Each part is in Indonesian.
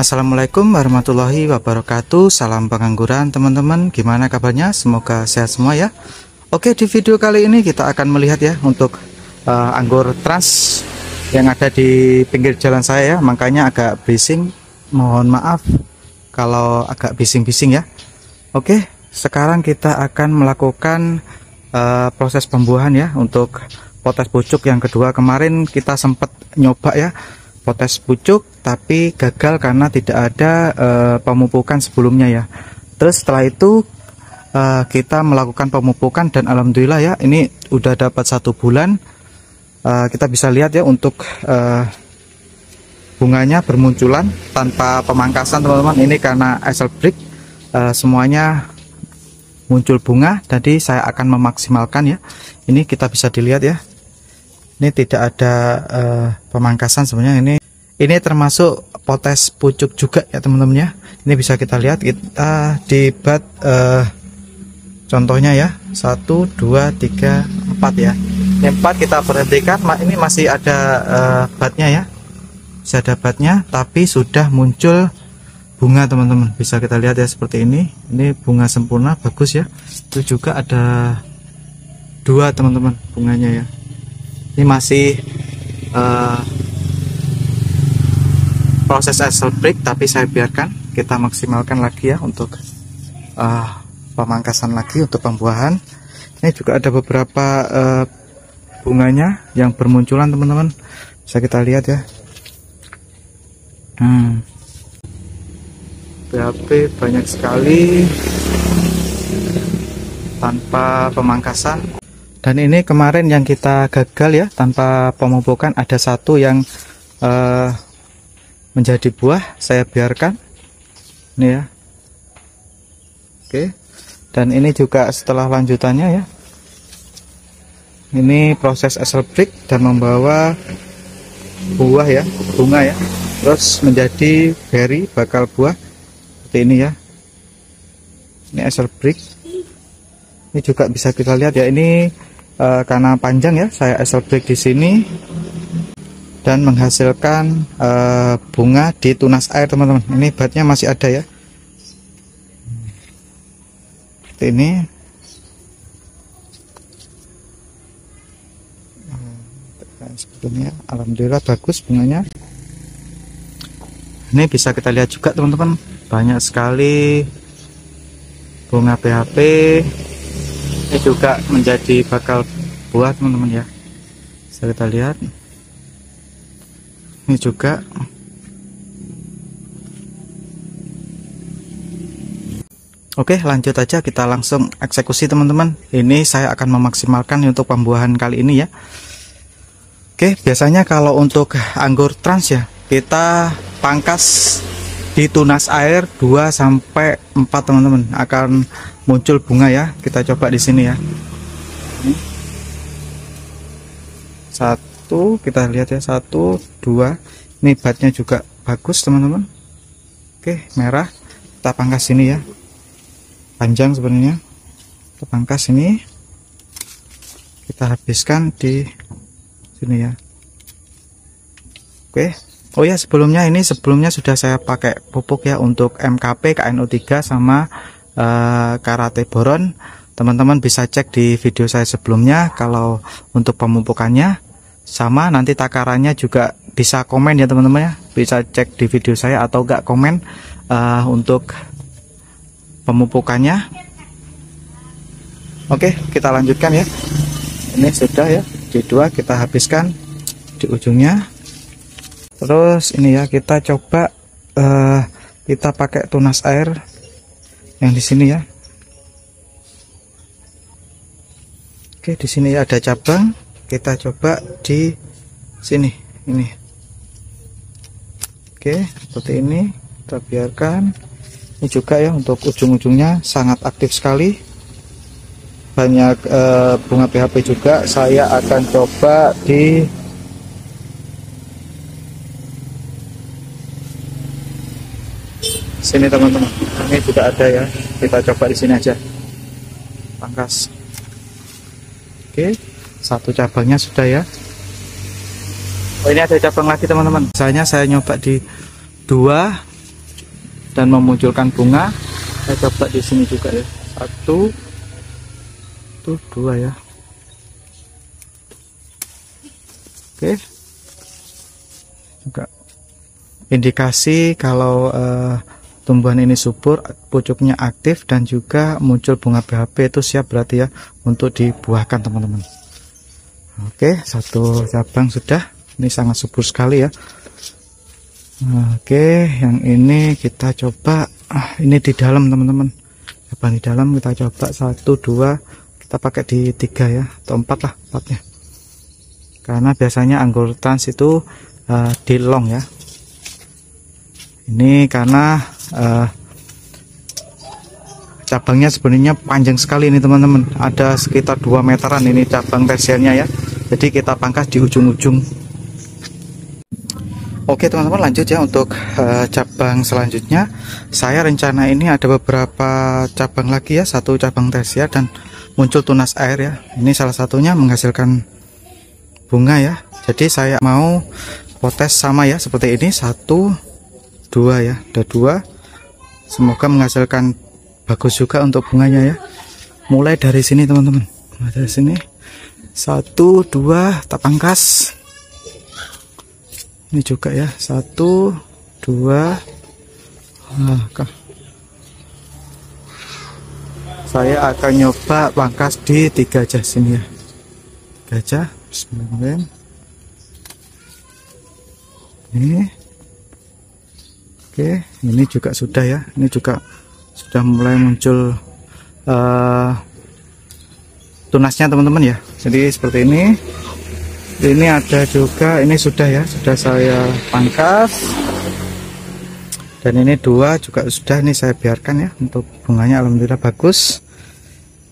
Assalamualaikum warahmatullahi wabarakatuh. Salam pengangguran teman-teman. Gimana kabarnya? Semoga sehat semua ya. Oke, di video kali ini kita akan melihat ya untuk anggur trans yang ada di pinggir jalan saya ya. Makanya agak bising. Mohon maaf kalau agak bising-bising ya. Oke, sekarang kita akan melakukan proses pembuahan ya untuk potes pucuk yang kedua. Kemarin kita sempat nyoba ya potes pucuk, tapi gagal karena tidak ada pemupukan sebelumnya ya. Terus setelah itu kita melakukan pemupukan dan alhamdulillah ya, ini udah dapat 1 bulan. Kita bisa lihat ya untuk bunganya bermunculan tanpa pemangkasan teman-teman. Ini karena Excel Brick semuanya muncul bunga. Tadi saya akan memaksimalkan ya. Ini kita bisa dilihat ya. Ini tidak ada pemangkasan sebenarnya. Ini termasuk potes pucuk juga ya teman-teman ya. Ini bisa kita lihat, kita debat contohnya ya 1, 2, 3, 4 ya. Yang 4 kita berhentikan. Ini masih ada batnya ya, bisa ada batnya, tapi sudah muncul bunga teman-teman. Bisa kita lihat ya seperti ini. Ini bunga sempurna, bagus ya. Itu juga ada 2 teman-teman bunganya ya. Ini masih proses Excel Brick, tapi saya biarkan, kita maksimalkan lagi ya untuk pemangkasan lagi untuk pembuahan. Ini juga ada beberapa bunganya yang bermunculan teman-teman, bisa kita lihat ya. BHP banyak sekali tanpa pemangkasan. Dan ini kemarin yang kita gagal ya tanpa pemupukan, ada 1 yang menjadi buah, saya biarkan ini ya. Oke, dan ini juga setelah lanjutannya ya. Ini proses Excel Brick dan membawa buah ya, bunga ya, terus menjadi berry, bakal buah seperti ini ya. Ini Excel Brick. Ini juga bisa kita lihat ya, ini karena panjang ya, saya Excel Brick di sini dan menghasilkan bunga di tunas air teman-teman. Ini batnya masih ada ya, seperti ini. Sebelumnya alhamdulillah bagus bunganya. Ini bisa kita lihat juga teman-teman, banyak sekali bunga BHP. Ini juga menjadi bakal buah teman-teman ya, bisa kita lihat. Ini juga oke, lanjut aja, kita langsung eksekusi teman-teman. Ini saya akan memaksimalkan untuk pembuahan kali ini ya. Oke, biasanya kalau untuk anggur trans ya, kita pangkas di tunas air 2-4 teman-teman, akan muncul bunga ya. Kita coba di sini ya. 1, kita lihat ya, 1, 2. Ini batnya juga bagus teman-teman. Oke, merah. Kita pangkas sini ya. Panjang sebenarnya. Kita pangkas ini. Kita habiskan di sini ya. Oke. Oh ya, sebelumnya sudah saya pakai pupuk ya untuk MKP, KNO3 sama Karate Boron. Teman-teman bisa cek di video saya sebelumnya kalau untuk pemupukannya, sama nanti takarannya juga bisa komen ya teman-teman ya. Bisa cek di video saya atau enggak komen untuk pemupukannya. Oke, kita lanjutkan ya. Ini sudah ya, D2 kita habiskan di ujungnya. Terus ini ya, kita coba kita pakai tunas air yang di sini ya. Oke, di sini ada cabang. Kita coba di sini ini. Oke, seperti ini. Kita biarkan. Ini juga ya, untuk ujung-ujungnya sangat aktif sekali. Banyak bunga BHP juga. Saya akan coba di sini teman-teman. Ini juga ada ya, kita coba di sini aja, pangkas. Oke, 1 cabangnya sudah ya. Oh, ini ada cabang lagi teman-teman. Misalnya saya nyoba di 2 dan memunculkan bunga. Saya coba di sini juga ya, 1 tuh 2 ya. Oke, juga indikasi kalau tumbuhan ini subur, pucuknya aktif, dan juga muncul bunga BHP, itu siap berarti ya untuk dibuahkan teman-teman. Oke, 1 cabang sudah, ini sangat subur sekali ya. Oke, yang ini kita coba, ini di dalam teman-teman, cabang di dalam kita coba 1, 2, kita pakai di 3 ya, atau 4 lah, 4 ya, karena biasanya anggur trans itu di long ya. Ini karena cabangnya sebenarnya panjang sekali ini teman-teman, ada sekitar 2 meteran ini cabang tersiernya ya, jadi kita pangkas di ujung-ujung. Oke teman-teman, lanjut ya untuk cabang selanjutnya. Saya rencana ini ada beberapa cabang lagi ya, 1 cabang tersier dan muncul tunas air ya. Ini salah satunya menghasilkan bunga ya, jadi saya mau potes sama ya, seperti ini, 1, 2 ya, ada 2, semoga menghasilkan bagus juga untuk bunganya ya. Mulai dari sini teman-teman, dari sini 1, 2, kita pangkas. Ini juga ya, 1, 2, saya akan nyoba pangkas di 3 aja sini ya, 3 aja. Bismillahirrahmanirrahim. Ini oke, ini juga sudah ya, ini juga sudah mulai muncul tunasnya teman-teman ya. Jadi seperti ini ada juga, ini sudah ya, sudah saya pangkas, dan ini 2 juga sudah, ini saya biarkan ya, untuk bunganya alhamdulillah bagus.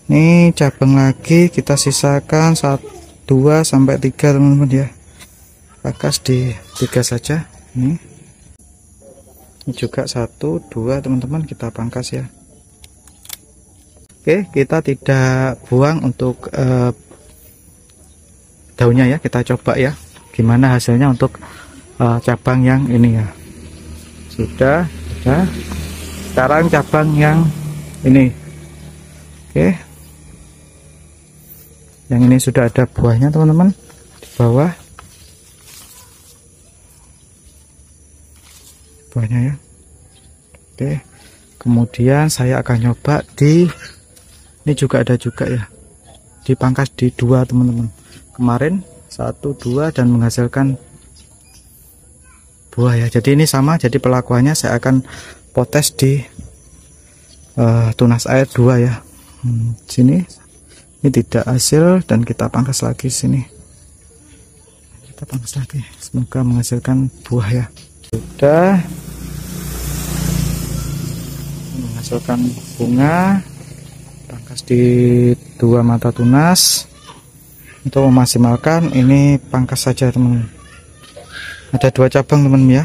Ini cabang lagi kita sisakan 2 sampai 3 teman-teman ya, pangkas di 3 saja. Ini juga 1, 2 teman-teman, kita pangkas ya. Oke, kita tidak buang untuk daunnya ya, kita coba ya gimana hasilnya untuk cabang yang ini ya. Sudah. Sekarang cabang yang ini. Oke, yang ini sudah ada buahnya teman-teman di bawah. Buahnya ya. Oke, kemudian saya akan nyoba di ini juga ada juga ya, dipangkas di 2 teman-teman. Kemarin 1, 2 dan menghasilkan buah ya. Jadi ini sama, jadi pelakuannya saya akan potes di tunas air 2 ya. Sini ini tidak hasil dan kita pangkas lagi sini. Kita pangkas lagi, semoga menghasilkan buah ya. Sudah menghasilkan bunga, pangkas di 2 mata tunas. Untuk memaksimalkan ini pangkas saja teman, ada 2 cabang teman ya,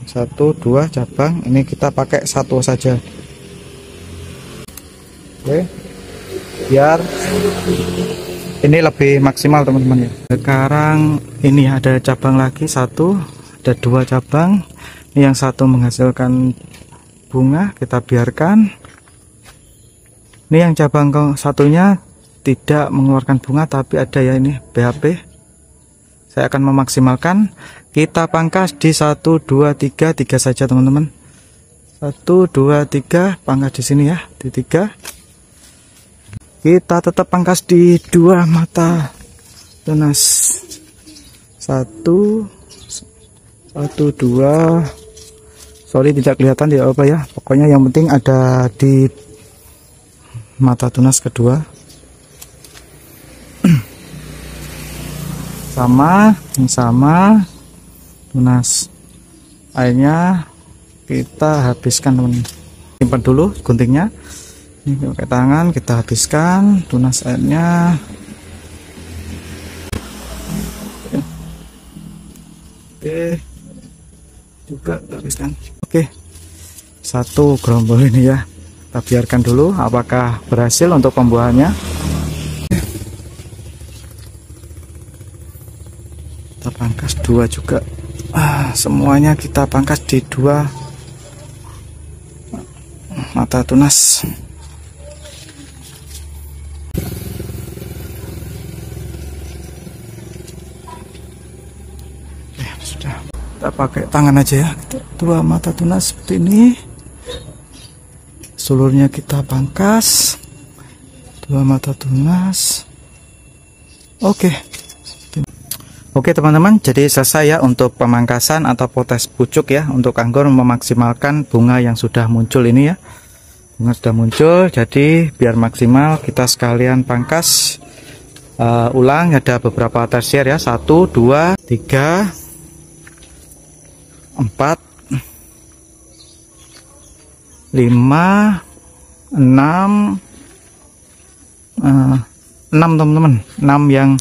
1, 2 cabang, ini kita pakai 1 saja. Oke, biar ini lebih maksimal teman-teman ya. Sekarang ini ada cabang lagi 1, ada 2 cabang. Ini yang 1 menghasilkan bunga, kita biarkan. Ini yang cabang satunya tidak mengeluarkan bunga tapi ada ya, ini BHP. Saya akan memaksimalkan, kita pangkas di 1, 2, 3 saja teman-teman. 1, 2, 3 pangkas di sini ya, di 3. Kita tetap pangkas di 2 mata tunas. 1, 2. Sorry tidak kelihatan ya apa ya, pokoknya yang penting ada di mata tunas kedua. sama tunas airnya kita habiskan teman, simpan dulu guntingnya, ini pakai tangan kita habiskan tunas airnya. Oke, juga habiskan. Oke, 1 gerombol ini ya, kita biarkan dulu apakah berhasil untuk pembuahannya. Kita pangkas 2 juga, semuanya kita pangkas di 2 mata tunas. Sudah, kita pakai tangan aja ya. Dua mata tunas seperti ini. Sulurnya kita pangkas. Dua mata tunas. Oke teman-teman, jadi selesai ya untuk pemangkasan atau potes pucuk ya, untuk anggur memaksimalkan bunga yang sudah muncul ini ya. Bunga sudah muncul, jadi biar maksimal kita sekalian pangkas ulang. Ada beberapa tersier ya, 1, 2, 3, 4, 5, 6 teman-teman, 6 yang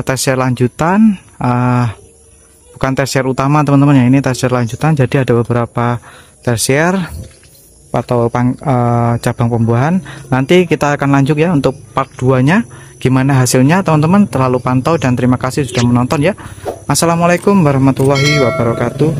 tersier lanjutan, bukan tersier utama teman-teman ya, ini tersier lanjutan. Jadi ada beberapa tersier atau cabang pembuahan. Nanti kita akan lanjut ya untuk part 2 nya, gimana hasilnya teman-teman. Terlalu pantau dan terima kasih sudah menonton ya. Assalamualaikum warahmatullahi wabarakatuh.